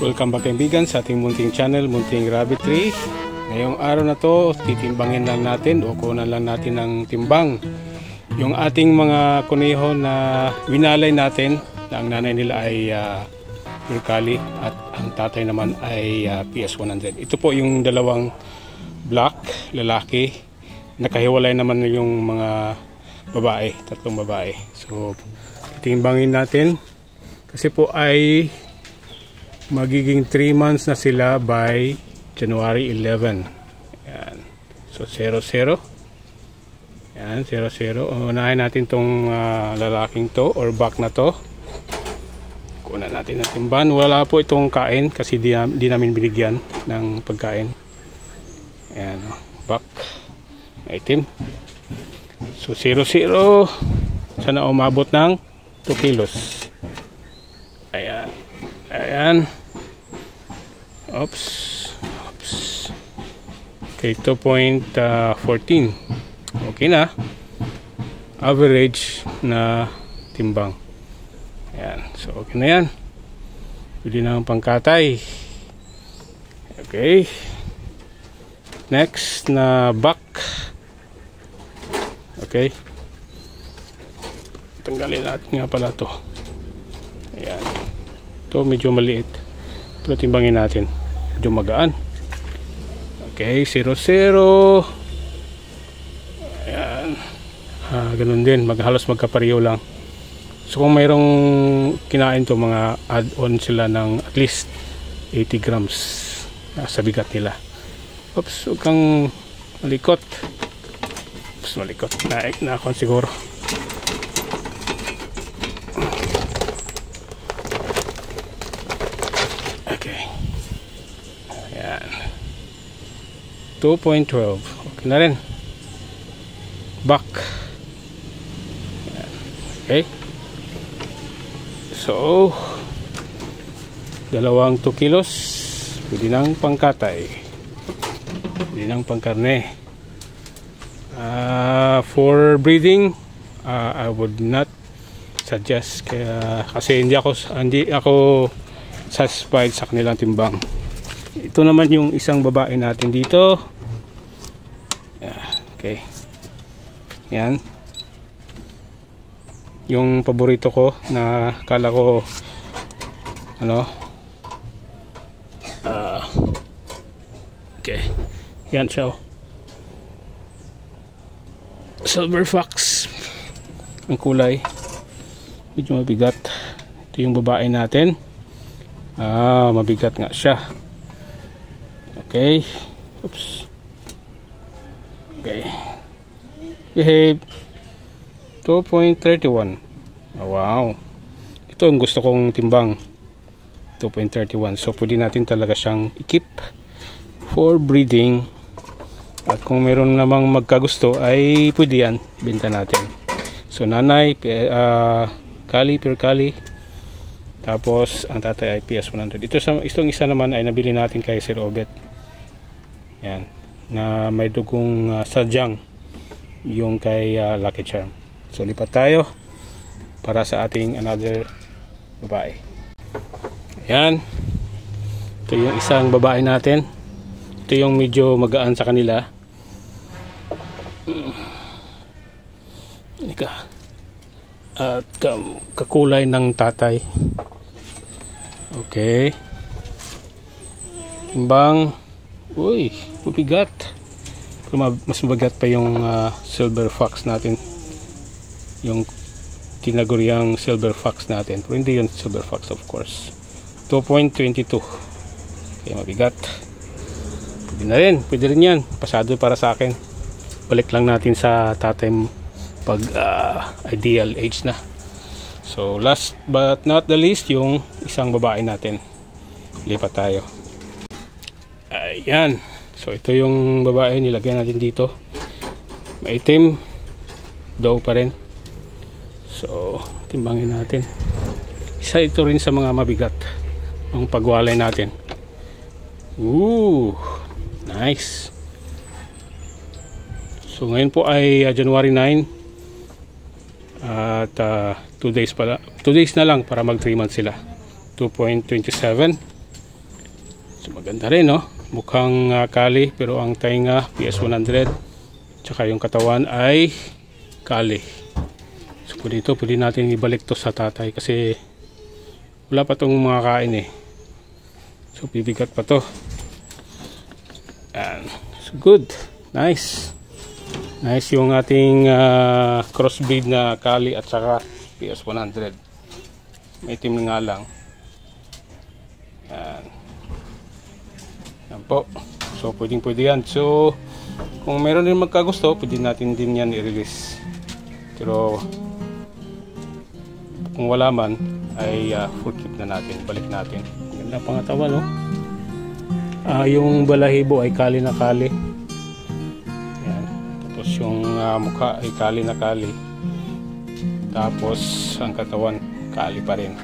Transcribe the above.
Welcome back kaibigan sa ating munting channel, Munting Rabbitry. Ngayong araw na to, titimbangin lang natin o kunan lang natin ng timbang yung ating mga kuneho na winalay natin na ang nanay nila ay Mercalli at ang tatay naman ay PS100. Ito po yung dalawang black, lalaki. Nakahiwalay naman yung mga babae, tatlong babae. So, titimbangin natin kasi po ay magiging 3 months na sila by January 11. Yan. So 00. Yan, 00. Unahin natin tong lalaking to or back na to. Kunan natin ng timban. Wala po itong kain kasi di namin binigyan ng pagkain. Yan, back. Item. So 00. Sana umabot ng 2 kilos. Ayan. Ayan. Oops. Okay, 2.14. Okay na. Average na timbang. Ayan. So, okay na yan. Pwede na ang pangkatay. Okay. Next na back. Okay. Tanggalin natin nga pala to. Ayan. Ito medyo maliit. Pero timbangin natin. Medyo magaan. Okay, 00. Ayan. Ganun din. Halos magkapareho lang. So kung mayroong kinain to, mga add-on sila ng at least 80 grams sa bigat nila. Oops, huwag kang malikot. Oops, malikot. Na-akon siguro. Okay. Ayan. 2.12. Okay na rin. Back. Ayan. Okay. So, dalawang 2 kilos. Pwede nang pangkatay. Pwede nang pangkarne. For breeding, I would not suggest. Kasi hindi ako satisfied sa kanilang timbang. Ito naman yung isang babae natin dito. Okay. Yan. Yung paborito ko na kala ko okay. Yan siya. Silver fox. Ang kulay. Medyo mabigat. Ito yung babae natin. Mabigat nga siya. Okay. Oops. Okay. Behave. 2.31. Wow. Ito ang gusto kong timbang. 2.31. So, pwede natin talaga siyang i-keep for breeding. At kung meron namang magkagusto, ay pwede yan. Benta natin. So, nanay, Mercalli. Tapos, ang tatay ay PS100. Itong isa naman ay nabili natin kay Sir Obet. Yan. Na may dugong sadyang yung kay Lucky Charm. So, lipat tayo para sa ating another babae. Ayan. Ito yung isang babae natin. Ito yung medyo magaan sa kanila. At kakulay ng tatay. Okay. Timbang. Uy, mabigat. Mas mabigat pa yung silver fox natin. Yung tinaguriang silver fox natin. Pero hindi yun silver fox, of course. 2.22. Okay, mabigat. Pwede na rin. Pwede rin yan. Pasado para sa akin. Balik lang natin sa tatay pag ideal age na. So, last but not the least, yung isang babae natin. Lipat tayo. Ayan. So, ito yung babae. Nilagyan natin dito. Maitim. Daw pa rin. So, timbangin natin. Isa ito rin sa mga mabigat ang pagwalay natin. Ooh, nice. So, ngayon po ay January 9. At 2 days na lang para mag 3 months sila. 2.27. Maganda rin, no? Mukhang kali, pero ang tainga PS100. Tsaka yung katawan ay kali. So dito pwede natin ibalik to sa tatay kasi wala pa tong mga kain eh. So bibigat pa to. And so good. Nice. Nice yung ating crossbreed na kali at saka PS100. May itim nga lang. Yan. Yan po. So pwedeng pwede yan. So kung meron din magkagusto, pwede natin din yan i-release. Pero kung wala man ay full keep na natin, balik natin. Ganda pangatawan, no? Yung balahibo ay kali na kali. Yan. Tapos yung mukha ay kali na kali. Tapos ang katawan kali pa rin.